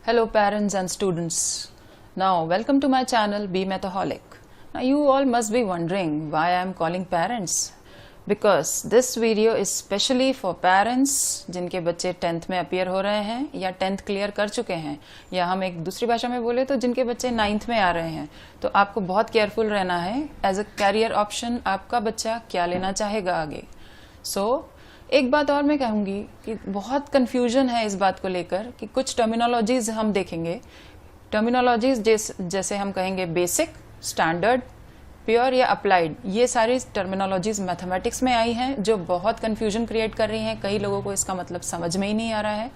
Hello parents and students. Now welcome to my channel Be Mathaholic. Now you all must be wondering why I am calling parents. Because this video is specially for parents जिनके बच्चे 10th में appear हो रहे हैं या 10th clear कर चुके हैं, या हम एक दूसरी भाषा में बोले तो जिनके बच्चे 9th में आ रहे हैं. तो आपको बहुत केयरफुल रहना है. एज अ कैरियर ऑप्शन आपका बच्चा क्या लेना चाहेगा आगे. एक बात और मैं कहूँगी कि बहुत कन्फ्यूजन है इस बात को लेकर कि कुछ टर्मिनोलॉजीज हम देखेंगे. टर्मिनोलॉजीज जैसे हम कहेंगे बेसिक, स्टैंडर्ड, प्योर या अप्लाइड, ये सारी टर्मिनोलॉजीज मैथमेटिक्स में आई हैं जो बहुत कन्फ्यूजन क्रिएट कर रही हैं. कई लोगों को इसका मतलब समझ में ही नहीं आ रहा है.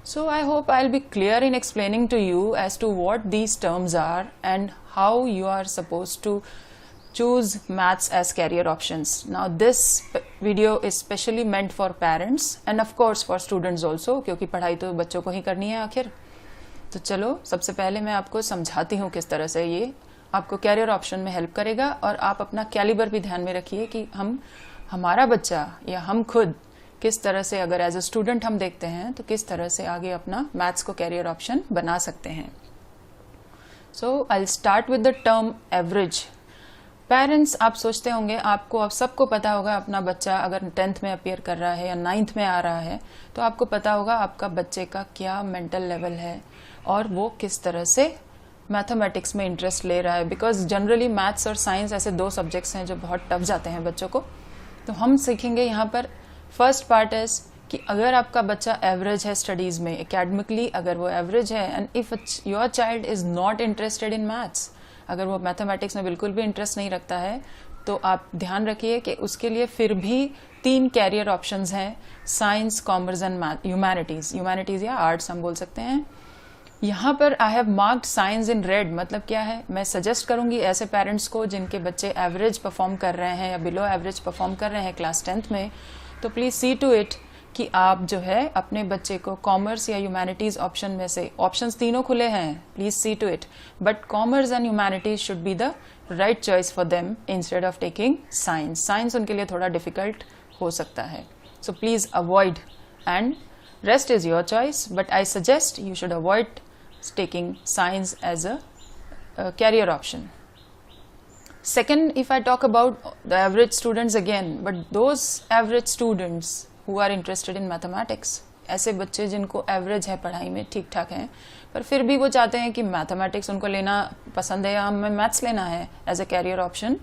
So I hope I will be clear in explaining to you as to what these terms are and how you are suppose to choose maths as career options. Now this video is specially meant for parents and of course for students also, क्योंकि पढ़ाई तो बच्चों को ही करनी है आखिर. तो चलो सबसे पहले मैं आपको समझाती हूँ किस तरह से ये आपको कैरियर ऑप्शन में हेल्प करेगा. और आप अपना कैलिबर भी ध्यान में रखिए कि हमारा बच्चा या हम खुद किस तरह से, अगर एज अ स्टूडेंट हम देखते हैं तो किस तरह से आगे अपना मैथ्स को कैरियर ऑप्शन बना सकते हैं. So I will start with the term average. Parents, आप सोचते होंगे, आपको अब सबको पता होगा अपना बच्चा अगर 10th में अपीयर कर रहा है या 9th में आ रहा है तो आपको पता होगा आपका बच्चे का क्या मेंटल लेवल है और वो किस तरह से मैथमेटिक्स में इंटरेस्ट ले रहा है. बिकॉज जनरली मैथ्स और साइंस ऐसे दो सब्जेक्ट्स हैं जो बहुत टफ जाते हैं बच्चों को. तो हम सीखेंगे यहाँ पर फर्स्ट पार्ट इज कि अगर आपका बच्चा एवरेज है स्टडीज़ में, एकेडमिकली अगर वो एवरेज है, and if your child is not interested in maths, अगर वो मैथमेटिक्स में बिल्कुल भी इंटरेस्ट नहीं रखता है, तो आप ध्यान रखिए कि उसके लिए फिर भी 3 कैरियर ऑप्शंस हैं: साइंस, कॉमर्स एंड ह्यूमैनिटीज़ या आर्ट्स हम बोल सकते हैं. यहाँ पर I have marked science in red. मतलब क्या है, मैं सजेस्ट करूँगी ऐसे पेरेंट्स को जिनके बच्चे एवरेज परफॉर्म कर रहे हैं या बिलो एवरेज परफॉर्म कर रहे हैं क्लास 10th में, तो प्लीज़ सी टू इट कि आप जो है अपने बच्चे को कॉमर्स या ह्यूमैनिटीज़ ऑप्शन में से, ऑप्शंस तीनों खुले हैं, please see to it, but commerce and humanities should be the right choice for them instead of taking science. Science उनके लिए थोड़ा डिफिकल्ट हो सकता है. So please avoid, and rest is your choice, but I suggest you should avoid taking science as a career option. Second, if I talk about the average students again, but those average students who are interested in mathematics, ऐसे बच्चे जिनको average है पढ़ाई में, ठीक ठाक हैं, पर फिर भी वो चाहते हैं कि मैथमेटिक्स उनको लेना पसंद है या हमें मैथ्स लेना है as a career option.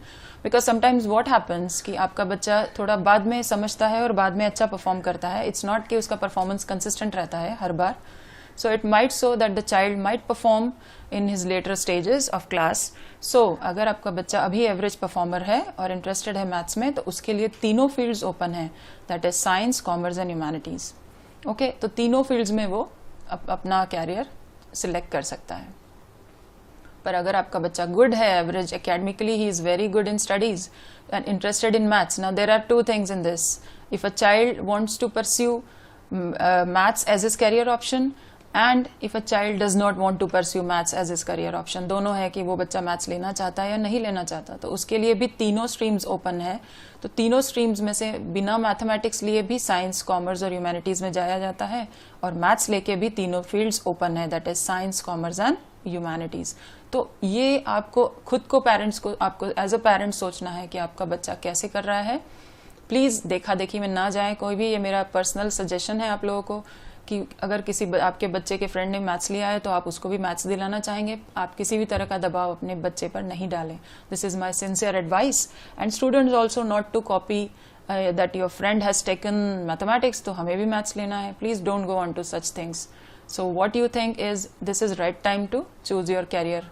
Because sometimes what happens कि आपका बच्चा थोड़ा बाद में समझता है और बाद में अच्छा परफॉर्म करता है. इट्स नॉट कि उसका परफॉर्मेंस कंसिस्टेंट रहता है हर बार. So it might so that the child might perform in his later stages of class. So अगर आपका बच्चा अभी एवरेज परफॉर्मर है और इंटरेस्टेड है मैथ्स में, तो उसके लिए तीनों फील्ड्स ओपन हैं, that is science, commerce and humanities. Okay, तो तीनों फील्ड्स में वो अपना कैरियर सिलेक्ट कर सकता है. पर अगर आपका बच्चा गुड है, average academically, he is very good in studies and interested in maths. Now there are 2 things in this. If a child wants to pursue maths as his career option, and if a child does not want to pursue maths as is career option, दोनों है कि वो बच्चा maths लेना चाहता है या नहीं लेना चाहता, तो उसके लिए भी तीनों स्ट्रीम्स ओपन है. तो तीनों स्ट्रीम्स में से बिना मैथमेटिक्स लिए भी साइंस, कॉमर्स और ह्यूमैनिटीज़ में जाया जाता है, और मैथ्स लेके भी तीनों फील्ड्स ओपन है, that is science, commerce and humanities. तो ये आपको खुद को, पेरेंट्स को, आपको एज अ पेरेंट सोचना है कि आपका बच्चा कैसे कर रहा है. प्लीज़ देखा देखी में ना जाए कोई भी. ये मेरा पर्सनल सजेशन है आप लोगों को कि अगर किसी आपके बच्चे के फ्रेंड ने मैथ्स लिया है तो आप उसको भी मैथ्स दिलाना चाहेंगे, आप किसी भी तरह का दबाव अपने बच्चे पर नहीं डालें. This is my sincere advice. And students also not to copy that your friend has taken mathematics तो हमें भी मैथ्स लेना है. Please don't go on to such things. So what you think is this is right time to choose your career.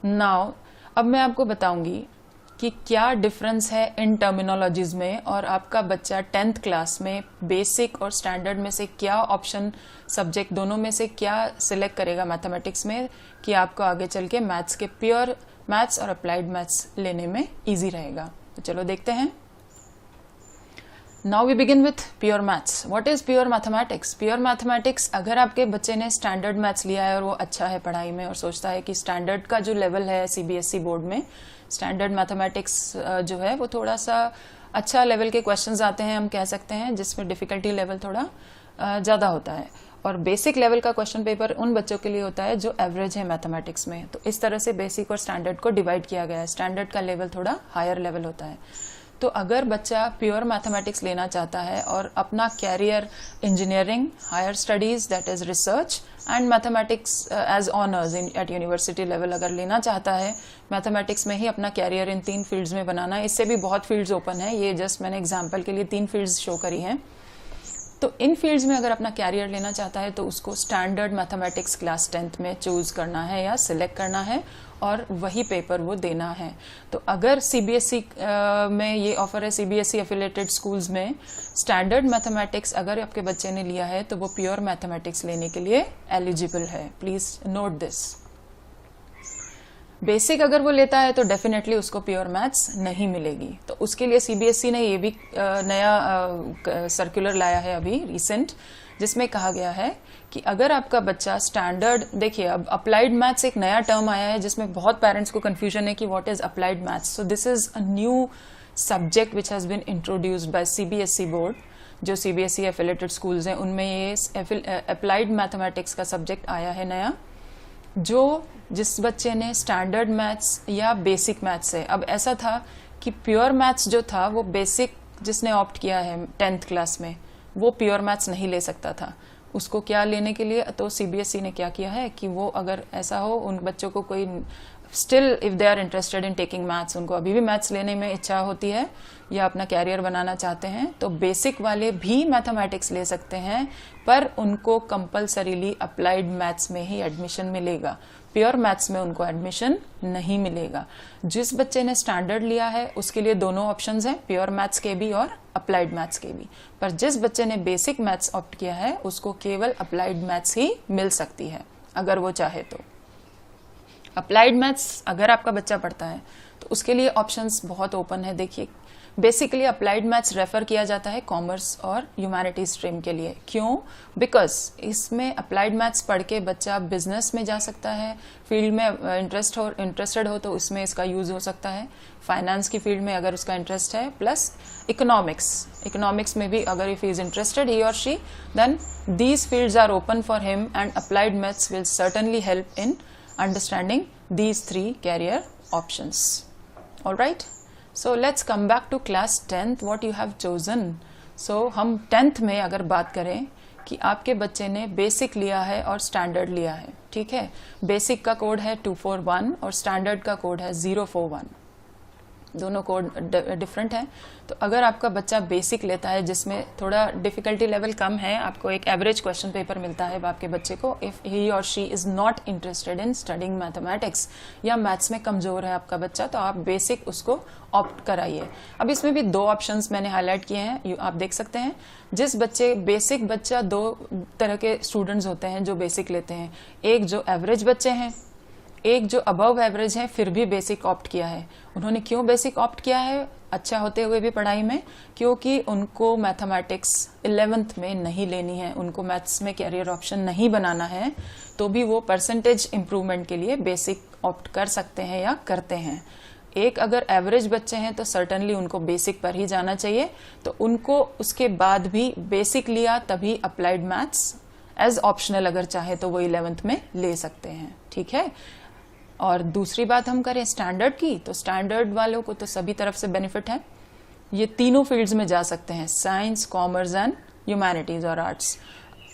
Now अब मैं आपको बताऊंगी कि क्या डिफरेंस है इन टर्मिनोलॉजीज में, और आपका बच्चा 10th क्लास में बेसिक और स्टैंडर्ड में से क्या ऑप्शन, सब्जेक्ट दोनों में से क्या सिलेक्ट करेगा मैथमेटिक्स में कि आपको आगे चल के मैथ्स के प्योर मैथ्स और अप्लाइड मैथ्स लेने में इजी रहेगा. तो चलो देखते हैं. Now we begin with pure maths. What is pure mathematics? Pure mathematics, अगर आपके बच्चे ने स्टैंडर्ड मैथ्स लिया है और वो अच्छा है पढ़ाई में और सोचता है कि स्टैंडर्ड का जो लेवल है सीबीएसई बोर्ड में, स्टैंडर्ड मैथमेटिक्स जो है वो थोड़ा सा अच्छा लेवल के क्वेश्चंस आते हैं, हम कह सकते हैं, जिसमें डिफिकल्टी लेवल थोड़ा ज़्यादा होता है. और बेसिक लेवल का क्वेश्चन पेपर उन बच्चों के लिए होता है जो एवरेज है मैथमेटिक्स में। तो इस तरह से बेसिक और स्टैंडर्ड को डिवाइड किया गया है। स्टैंडर्ड का लेवल थोड़ा हायर लेवल होता है। तो अगर बच्चा प्योर मैथमेटिक्स लेना चाहता है और अपना career engineering, higher studies that is research and mathematics as honours at university level अगर लेना चाहता है, मैथमेटिक्स में ही अपना कैरियर इन 3 फील्ड्स में बनाना है। इससे भी बहुत फील्ड्स ओपन है, ये जस्ट मैंने एग्जाम्पल के लिए 3 फील्ड्स शो करी हैं। तो इन फील्ड्स में अगर अपना कैरियर लेना चाहता है तो उसको स्टैंडर्ड मैथमेटिक्स क्लास 10th में चूज करना है या सिलेक्ट करना है और वही पेपर वो देना है। तो अगर सीबीएसई में ये ऑफर है, सीबीएसई एफिलिएटेड स्कूल्स में स्टैंडर्ड मैथमेटिक्स अगर आपके बच्चे ने लिया है तो वो प्योर मैथमेटिक्स लेने के लिए एलिजिबल है। Please note this. बेसिक अगर वो लेता है तो डेफिनेटली उसको प्योर मैथ्स नहीं मिलेगी। तो उसके लिए सीबीएसई ने ये भी नया सर्कुलर लाया है अभी रिसेंट, जिसमें कहा गया है कि अगर आपका बच्चा स्टैंडर्ड, देखिए अब अप्लाइड मैथ्स एक नया टर्म आया है जिसमें बहुत पेरेंट्स को कंफ्यूजन है कि what is applied maths. So this is a new subject which has been introduced by CBSE board. जो सीबीएसई एफिलिएटेड स्कूल्स हैं उनमें ये अप्लाइड मैथमेटिक्स का सब्जेक्ट आया है नया, जो जिस बच्चे ने स्टैंडर्ड मैथ्स या बेसिक मैथ्स है। अब ऐसा था कि प्योर मैथ्स जो था वो बेसिक जिसने ऑप्ट किया है 10th क्लास में वो प्योर मैथ्स नहीं ले सकता था। उसको क्या लेने के लिए, तो सीबीएसई ने क्या किया है कि वो अगर ऐसा हो उन बच्चों को कोई still if they are interested in taking maths, उनको अभी भी मैथ्स लेने में इच्छा होती है या अपना कैरियर बनाना चाहते हैं, तो बेसिक वाले भी मैथमेटिक्स ले सकते हैं, पर उनको कंपल्सरीली अप्लाइड मैथ्स में ही एडमिशन मिलेगा। प्योर मैथ्स में उनको एडमिशन नहीं मिलेगा। जिस बच्चे ने स्टैंडर्ड लिया है उसके लिए दोनों ऑप्शंस हैं, प्योर मैथ्स के भी और अप्लाइड मैथ्स के भी। पर जिस बच्चे ने बेसिक मैथ्स ऑप्ट किया है उसको केवल अप्लाइड मैथ्स ही मिल सकती है अगर वो चाहे तो। अप्लाइड मैथ्स अगर आपका बच्चा पढ़ता है तो उसके लिए ऑप्शंस बहुत ओपन है। देखिए बेसिकली अप्लाइड मैथ्स रेफर किया जाता है कॉमर्स और ह्यूमैनिटीज स्ट्रीम के लिए। क्यों? बिकॉज इसमें अप्लाइड मैथ्स पढ़ के बच्चा बिजनेस में जा सकता है, फील्ड में इंटरेस्टेड हो तो उसमें इसका यूज हो सकता है, फाइनेंस की फील्ड में अगर उसका इंटरेस्ट है, प्लस इकोनॉमिक्स में भी अगर if he is interested he or she, then these fields are open for him and applied maths will certainly help in understanding these 3 career options. All right, so let's come back to class 10th, what you have chosen. So हम 10th में अगर बात करें कि आपके बच्चे ने basic लिया है और स्टैंडर्ड लिया है, ठीक है। बेसिक का कोड है 241 और स्टैंडर्ड का कोड है 041, दोनों कोड डिफरेंट हैं। तो अगर आपका बच्चा बेसिक लेता है जिसमें थोड़ा डिफिकल्टी लेवल कम है, आपको एक एवरेज क्वेश्चन पेपर मिलता है आपके बच्चे को, if he or she is not interested in studying mathematics या मैथ्स में कमजोर है आपका बच्चा, तो आप बेसिक उसको ऑप्ट कराइए। अब इसमें भी 2 ऑप्शंस मैंने हाईलाइट किए हैं, आप देख सकते हैं। जिस बच्चे बेसिक बच्चा, 2 तरह के स्टूडेंट्स होते हैं जो बेसिक लेते हैं, एक जो एवरेज बच्चे हैं, एक जो अबव एवरेज है फिर भी बेसिक ऑप्ट किया है। उन्होंने क्यों बेसिक ऑप्ट किया है अच्छा होते हुए भी पढ़ाई में? क्योंकि उनको मैथमेटिक्स 11th में नहीं लेनी है, उनको मैथ्स में कैरियर ऑप्शन नहीं बनाना है, तो भी वो परसेंटेज इंप्रूवमेंट के लिए बेसिक ऑप्ट कर सकते हैं या करते हैं। एक अगर एवरेज बच्चे हैं तो सर्टनली उनको बेसिक पर ही जाना चाहिए, तो उनको उसके बाद भी बेसिक लिया तभी अप्लाइड मैथ्स एज ऑप्शनल अगर चाहे तो वो 11th में ले सकते हैं, ठीक है। और दूसरी बात हम करें स्टैंडर्ड की, तो स्टैंडर्ड वालों को तो सभी तरफ से बेनिफिट है, ये तीनों फील्ड्स में जा सकते हैं, साइंस, कॉमर्स एंड ह्यूमैनिटीज और आर्ट्स।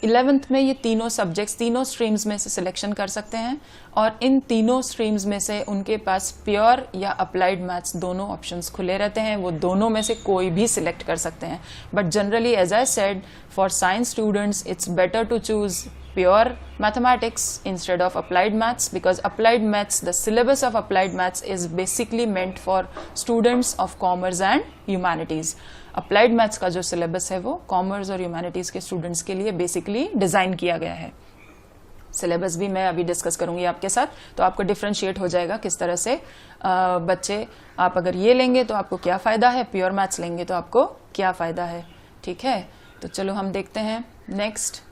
11th में ये तीनों सब्जेक्ट्स तीनों स्ट्रीम्स में से सिलेक्शन कर सकते हैं और इन तीनों स्ट्रीम्स में से उनके पास प्योर या अप्लाइड मैथ्स दोनों ऑप्शंस खुले रहते हैं, वो दोनों में से कोई भी सिलेक्ट कर सकते हैं। But generally as I said, for science students it's better to choose pure mathematics instead of applied maths, because applied maths, the syllabus of applied maths is basically meant for students of commerce and humanities. applied maths का जो syllabus है वो commerce और humanities के students के लिए basically design किया गया है। सिलेबस भी मैं अभी डिस्कस करूंगी आपके साथ, तो आपको डिफ्रेंशिएट हो जाएगा किस तरह से बच्चे, आप अगर ये लेंगे तो आपको क्या फायदा है, प्योर मैथ्स लेंगे तो आपको क्या फायदा है, ठीक है। तो चलो हम देखते हैं नेक्स्ट।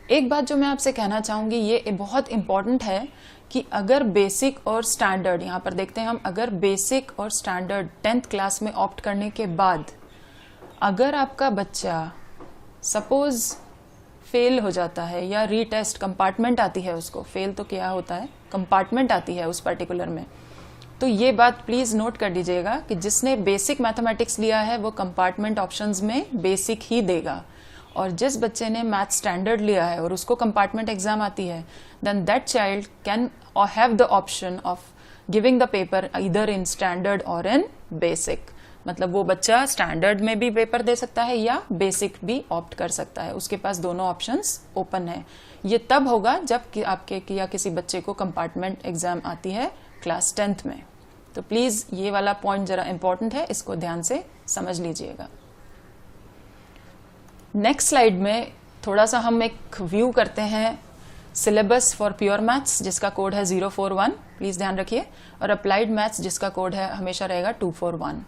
एक बात जो मैं आपसे कहना चाहूंगी, ये बहुत इंपॉर्टेंट है कि अगर बेसिक और स्टैंडर्ड, यहाँ पर देखते हैं हम, अगर बेसिक और स्टैंडर्ड 10th क्लास में ऑप्ट करने के बाद अगर आपका बच्चा सपोज फेल हो जाता है या रीटेस्ट कंपार्टमेंट आती है उसको, फेल तो क्या होता है, कंपार्टमेंट आती है उस पर्टिकुलर में, तो ये बात प्लीज नोट कर लीजिएगा कि जिसने बेसिक मैथमेटिक्स लिया है वो कंपार्टमेंट ऑप्शंस में बेसिक ही देगा, और जिस बच्चे ने मैथ स्टैंडर्ड लिया है और उसको कंपार्टमेंट एग्जाम आती है, then that child can have the option of giving the paper either in standard or in basic. मतलब वो बच्चा स्टैंडर्ड में भी पेपर दे सकता है या बेसिक भी ऑप्ट कर सकता है, उसके पास दोनों ऑप्शंस ओपन है। ये तब होगा जब कि आपके या किसी बच्चे को कंपार्टमेंट एग्जाम आती है क्लास 10th में। तो प्लीज ये वाला पॉइंट जरा इंपॉर्टेंट है, इसको ध्यान से समझ लीजिएगा। नेक्स्ट स्लाइड में थोड़ा सा हम एक व्यू करते हैं सिलेबस फॉर प्योर मैथ्स जिसका कोड है 041, प्लीज ध्यान रखिए, और अप्लाइड मैथ्स जिसका कोड है हमेशा रहेगा 241।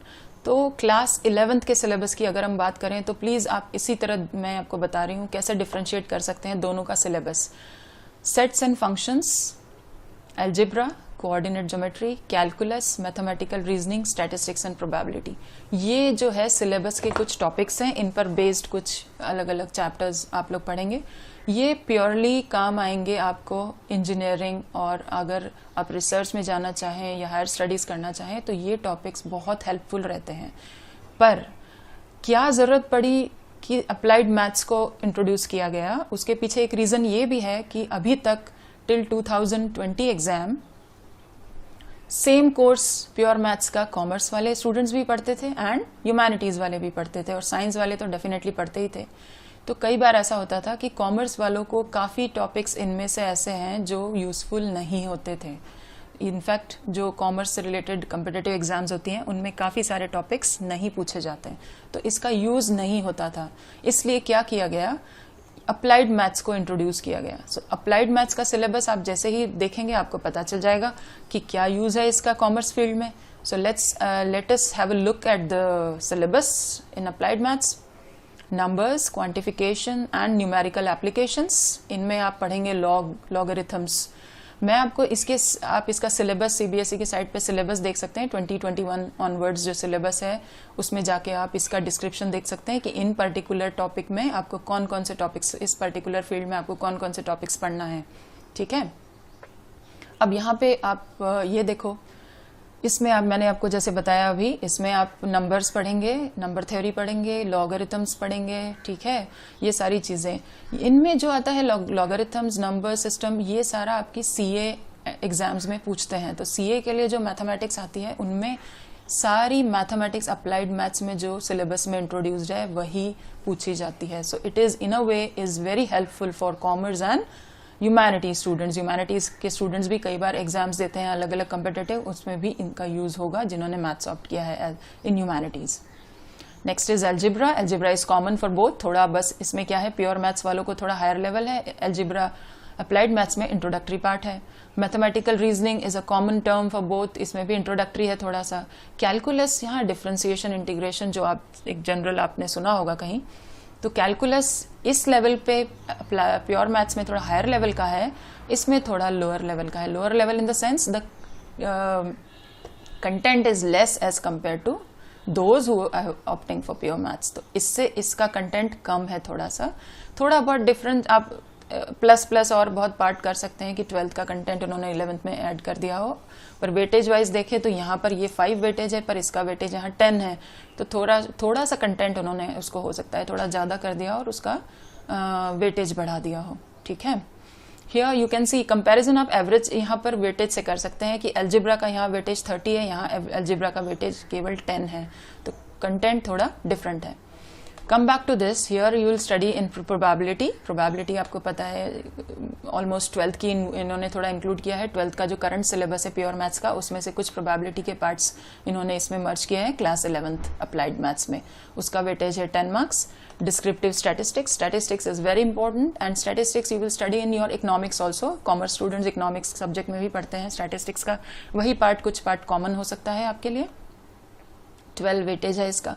तो क्लास 11th के सिलेबस की अगर हम बात करें तो प्लीज आप इसी तरह, मैं आपको बता रही हूं कैसे डिफरेंशिएट कर सकते हैं दोनों का syllabus. Sets and functions, algebra, coordinate geometry, calculus, mathematical reasoning, statistics and probability, ये जो है सिलेबस के कुछ टॉपिक्स हैं, इन पर बेस्ड कुछ अलग अलग चैप्टर्स आप लोग पढ़ेंगे। ये प्योरली काम आएंगे आपको इंजीनियरिंग, और अगर आप रिसर्च में जाना चाहें या हायर स्टडीज करना चाहें तो ये टॉपिक्स बहुत हेल्पफुल रहते हैं। पर क्या जरूरत पड़ी कि अप्लाइड मैथ्स को इंट्रोड्यूस किया गया, उसके पीछे एक रीजन ये भी है कि अभी तक till 2020 exam same course pure maths का कॉमर्स वाले स्टूडेंट्स भी पढ़ते थे एंड ह्यूमैनिटीज वाले भी पढ़ते थे, और साइंस वाले तो डेफिनेटली पढ़ते ही थे। तो कई बार ऐसा होता था कि कॉमर्स वालों को काफ़ी टॉपिक्स इनमें से ऐसे हैं जो यूजफुल नहीं होते थे। इनफैक्ट जो कॉमर्स से रिलेटेड कम्पिटिटिव एग्जाम्स होती हैं उनमें काफ़ी सारे टॉपिक्स नहीं पूछे जाते हैं, तो इसका यूज़ नहीं होता था। इसलिए क्या किया गया, अप्लाइड मैथ्स को इंट्रोड्यूस किया गया। सो अप्लाइड मैथ्स का सिलेबस आप जैसे ही देखेंगे आपको पता चल जाएगा कि क्या यूज़ है इसका कॉमर्स फील्ड में। So let us have a look at the syllabus in applied maths. Numbers, quantification and numerical applications, इनमें आप पढ़ेंगे लॉगरिथम्स। मैं आपको आप इसका सिलेबस सीबीएसई की साइट पे सिलेबस देख सकते हैं, 2021 ऑनवर्ड्स जो सिलेबस है उसमें जाके आप इसका डिस्क्रिप्शन देख सकते हैं कि इन पर्टिकुलर टॉपिक में आपको कौन कौन से टॉपिक्स, इस पर्टिकुलर फील्ड में आपको कौन कौन से टॉपिक्स पढ़ना है। ठीक है, अब यहाँ पे आप ये देखो, इसमें मैंने आपको जैसे बताया अभी, इसमें आप नंबर्स पढ़ेंगे, नंबर थ्योरी पढ़ेंगे, लॉगरिथम्स पढ़ेंगे। ठीक है, ये सारी चीजें इनमें जो आता है लॉगरिथम्स, नंबर सिस्टम, ये सारा आपकी सीए एग्जाम्स में पूछते हैं। तो सीए के लिए जो मैथमेटिक्स आती है उनमें सारी मैथमेटिक्स अप्लाइड मैथ्स में जो सिलेबस में इंट्रोड्यूस्ड है वही पूछी जाती है। So it is in a way is very helpful for commerce and humanities students. Humanities के स्टूडेंट्स भी कई बार एग्जाम्स देते हैं अलग अलग कम्पिटिटिव, उसमें भी इनका यूज होगा जिन्होंने मैथ्स ऑप्ट किया है in humanities. Next is algebra. Algebra is common for both, थोड़ा बस इसमें क्या है, प्योर मैथ्स वालों को थोड़ा हायर लेवल है, अलजेब्रा अप्लाइड मैथ्स में इंट्रोडक्टरी पार्ट है। Mathematical reasoning is a common term for both, इसमें भी इंट्रोडक्टरी है थोड़ा सा। कैलकुलस, यहाँ डिफरेंशिएशन इंटीग्रेशन जो आप एक जनरल आपने सुना होगा कहीं, तो कैलकुलस इस लेवल पे प्योर मैथ्स में थोड़ा हायर लेवल का है, इसमें थोड़ा लोअर लेवल का है। Lower level in the sense the content is less as compare to those who are opting for pure maths. तो इससे इसका कंटेंट कम है थोड़ा बहुत डिफरेंट। आप प्लस प्लस और बहुत पार्ट कर सकते हैं कि 12th का कंटेंट उन्होंने 11th में ऐड कर दिया हो, पर वेटेज वाइज देखें तो यहाँ पर ये 5 वेटेज है पर इसका वेटेज यहाँ 10 है, तो थोड़ा सा कंटेंट उन्होंने उसको हो सकता है थोड़ा ज़्यादा कर दिया और उसका वेटेज बढ़ा दिया हो। ठीक है, here you can see comparison of average, यहाँ पर वेटेज से कर सकते हैं कि अलजेब्रा का यहाँ वेटेज 30 है, यहाँ अलजेब्रा का वेटेज केवल 10 है, तो कंटेंट थोड़ा डिफरेंट है। Come back to this, here you will study in probability. Probability आपको पता है ऑलमोस्ट 12th की इन्होंने थोड़ा इंक्लूड किया है। 12th का जो करंट सिलेबस है प्योर मैथ्स का, उसमें से कुछ प्रोबेबिलिटी के पार्ट्स इन्होंने इसमें मर्ज किया है क्लास 11th अप्लाइड मैथ्स में, उसका वेटेज है 10 marks. Descriptive statistics, statistics is very important and statistics you will study in your economics also. Commerce students economics subject में भी पढ़ते हैं स्टैटिस्टिक्स का, वही पार्ट कुछ पार्ट कॉमन हो सकता है आपके लिए। 12 वेटेज है इसका।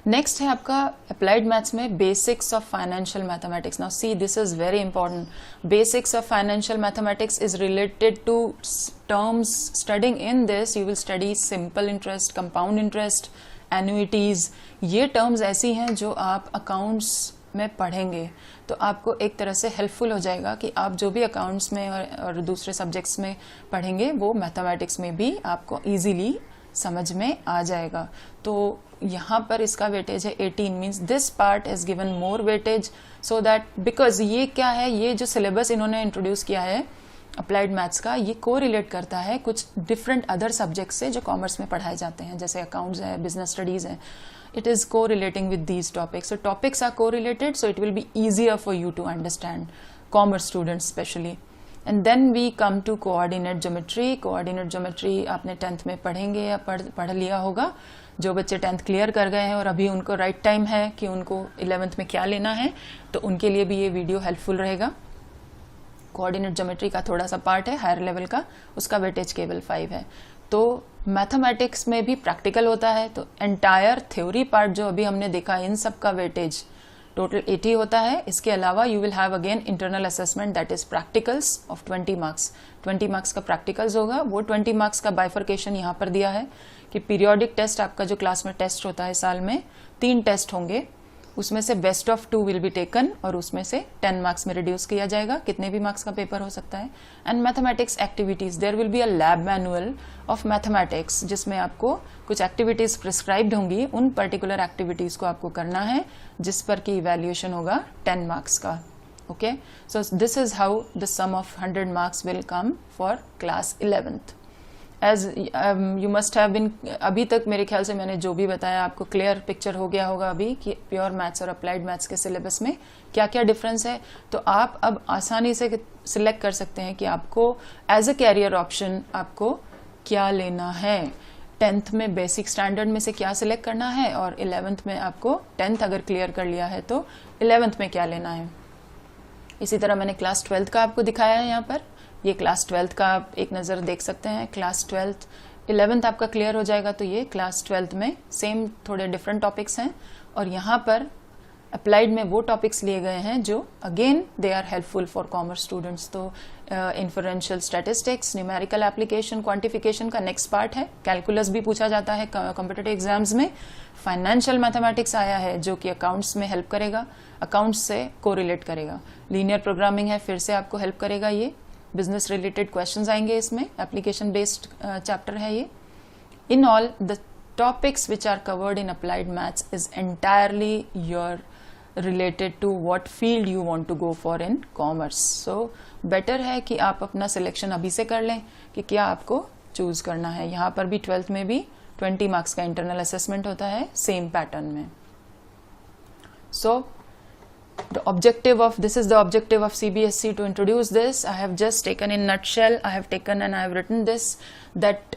नेक्स्ट है आपका अप्लाइड मैथ्स में basics of financial mathematics. Now see this is very important. Basics of financial mathematics is related to terms studying in this you will study simple interest, compound interest, annuities. ये terms ऐसी हैं जो आप accounts में पढ़ेंगे तो आपको एक तरह से हेल्पफुल हो जाएगा कि आप जो भी अकाउंट्स में और दूसरे सब्जेक्ट्स में पढ़ेंगे वो मैथमेटिक्स में भी आपको इजीली समझ में आ जाएगा। तो यहाँ पर इसका वेटेज है 18, means this part is given more weightage so that, because ये क्या है, ये जो सिलेबस इन्होंने इंट्रोड्यूस किया है अप्लाइड मैथ्स का, ये को रिलेट करता है कुछ डिफरेंट अदर सब्जेक्ट्स से जो कॉमर्स में पढ़ाए जाते हैं, जैसे अकाउंट्स है, बिजनेस स्टडीज है. It is correlating with these topics. So topics are correlated, so it will be easier for you to understand, commerce students especially. And then we come to coordinate geometry. Coordinate geometry आपने 10th में पढ़ेंगे या पढ़ लिया होगा. जो बच्चे 10th clear कर गए हैं और अभी उनको राइट टाइम है कि उनको 11th में क्या लेना है, तो उनके लिए भी ये वीडियो हेल्पफुल रहेगा. कोऑर्डिनेट ज्योमेट्री का थोड़ा सा पार्ट है हायर लेवल का, उसका वेटेज केवल 5 है. तो मैथमेटिक्स में भी प्रैक्टिकल होता है, तो एंटायर थ्योरी पार्ट जो अभी हमने देखा इन सब का वेटेज टोटल 80 होता है. इसके अलावा you will have again internal assessment that is practicals of 20 marks. 20 marks का प्रैक्टिकल्स होगा. वो 20 मार्क्स का बाइफर्केशन यहाँ पर दिया है कि पीरियोडिक टेस्ट, आपका जो क्लास में टेस्ट होता है साल में 3 टेस्ट होंगे, उसमें से best of 2 will be taken और उसमें से 10 मार्क्स में रिड्यूस किया जाएगा. कितने भी मार्क्स का पेपर हो सकता है. And mathematics activities, there will be a lab manual of mathematics जिसमें आपको कुछ एक्टिविटीज प्रिस्क्राइब्ड होंगी. उन पर्टिकुलर एक्टिविटीज को आपको करना है जिस पर की इवैल्यूएशन होगा 10 मार्क्स का. Okay, so this is how the sum of 100 marks will come for class 11th. As you must have been, अभी तक मेरे ख्याल से मैंने जो भी बताया आपको क्लियर पिक्चर हो गया होगा अभी कि प्योर मैथ्स और अप्लाइड मैथ्स के सिलेबस में क्या क्या डिफरेंस है. तो आप अब आसानी से सिलेक्ट कर सकते हैं कि आपको एज अ कैरियर ऑप्शन आपको क्या लेना है. 10th में बेसिक स्टैंडर्ड में से क्या सिलेक्ट करना है और 11th में आपको 10th अगर क्लियर कर लिया है तो 11th में क्या लेना है. इसी तरह मैंने क्लास 12th का आपको दिखाया है यहाँ पर. ये क्लास 12th का आप एक नज़र देख सकते हैं. क्लास 12th 11th आपका क्लियर हो जाएगा तो ये क्लास 12th में सेम थोड़े डिफरेंट टॉपिक्स हैं और यहाँ पर अप्लाइड में वो टॉपिक्स लिए गए हैं जो again they are helpful for commerce students. तो inferential statistics, numerical application, quantification का नेक्स्ट पार्ट है. कैलकुलस भी पूछा जाता है कॉम्पिटिटिव एग्जाम्स में. फाइनेंशियल मैथमेटिक्स आया है जो कि अकाउंट्स में हेल्प करेगा, अकाउंट्स से कोरिलेट करेगा. लीनियर प्रोग्रामिंग है, फिर से आपको हेल्प करेगा. ये बिजनेस रिलेटेड क्वेश्चंस आएंगे इसमें, एप्लीकेशन बेस्ड चैप्टर है ये. In all the topics which are covered in applied maths is entirely your related to what field you want to go for in commerce. So better है कि आप अपना selection अभी से कर लें कि क्या आपको चूज करना है. यहाँ पर भी 12th में भी 20 मार्क्स का इंटरनल असेसमेंट होता है सेम पैटर्न में. सो the objective of this is the objective of CBSE to introduce this. I have just taken in nutshell, I have taken and I have written this that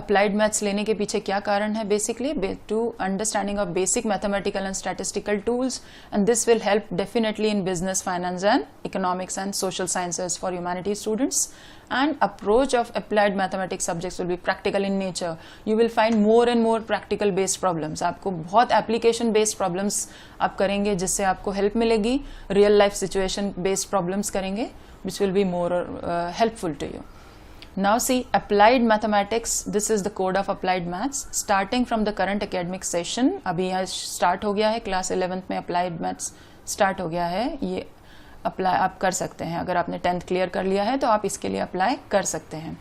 applied maths लेने के पीछे क्या कारण है basically to understanding of basic mathematical and statistical tools, and this will help definitely in business, finance and economics and social sciences for humanities students. And approach of applied mathematics subjects will be practical in nature. You will find more and more practical based problems. आपको बहुत application based problems आप करेंगे जिससे आपको help मिलेगी. Real life situation based problems करेंगे which will be more helpful to you. Now see, applied mathematics, this is the code of applied maths starting from the current academic session. अभी यहाँ start हो गया है, class 11th में applied maths start हो गया है. ये अप्लाई आप कर सकते हैं. अगर आपने 10th क्लियर कर लिया है तो आप इसके लिए अप्लाई कर सकते हैं.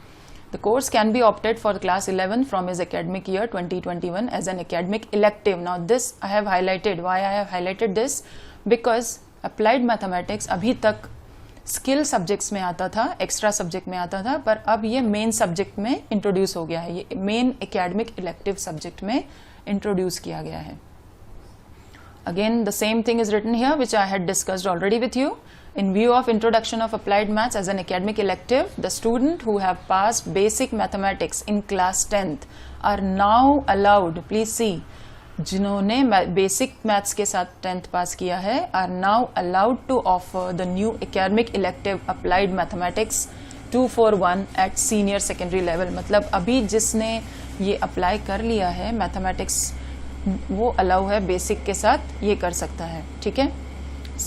The course can be opted for class 11 from his academic year 2021 as an academic elective. Now this I have highlighted. Why I have highlighted this? Because applied mathematics अभी तक स्किल सब्जेक्ट्स में आता था, extra subject में आता था, पर अब ये मेन सब्जेक्ट में इंट्रोड्यूस हो गया है. ये मेन एकेडमिक इलेक्टिव सब्जेक्ट में इंट्रोड्यूस किया गया है. Again, the same thing is written here, which I had discussed already with you. In view of introduction of applied maths as an academic elective, the student who have passed basic mathematics in class 10th are now allowed, please see, जिन्होंने basic maths के साथ 10th पास किया है are now allowed to offer the new academic elective applied mathematics 241 at senior secondary level. मतलब अभी जिसने ये apply कर लिया है मैथमेटिक्स वो अलाउ है बेसिक के साथ ये कर सकता है. ठीक है.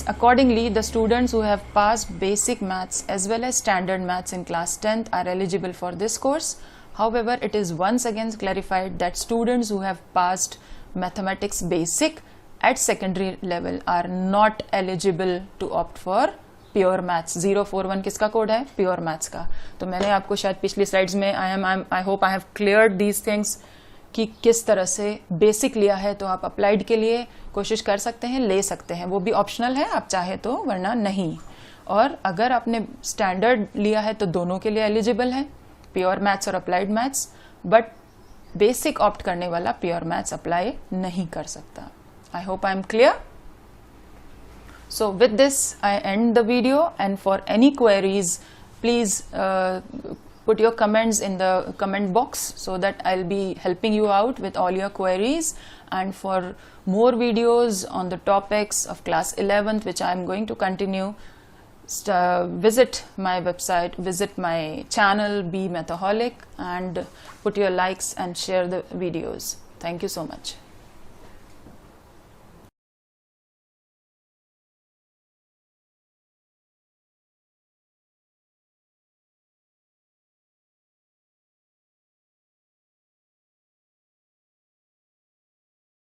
Accordingly, the students who have passed basic maths as well as standard maths in class 10th are eligible for this course. However, it is once again clarified that students who have passed mathematics basic at secondary level are not eligible to opt for pure maths. 041 किसका code है? Pure maths का. तो मैंने आपको शायद पिछली slides में आई hope I have cleared these things कि किस तरह से बेसिक लिया है तो आप अप्लाइड के लिए कोशिश कर सकते हैं, ले सकते हैं. वो भी ऑप्शनल है, आप चाहे तो, वरना नहीं. और अगर आपने स्टैंडर्ड लिया है तो दोनों के लिए एलिजिबल है, प्योर मैथ्स और applied maths. But basic opt करने वाला प्योर मैथ्स अप्लाई नहीं कर सकता. आई hope I am clear. So with this I end the video, and for any queries please put your comments in the comment box so that I'll be helping you out with all your queries. And for more videos on the topics of class 11th which I'm going to continue, visit my website, visit my channel Be Mathaholic, and put your likes and share the videos. Thank you so much.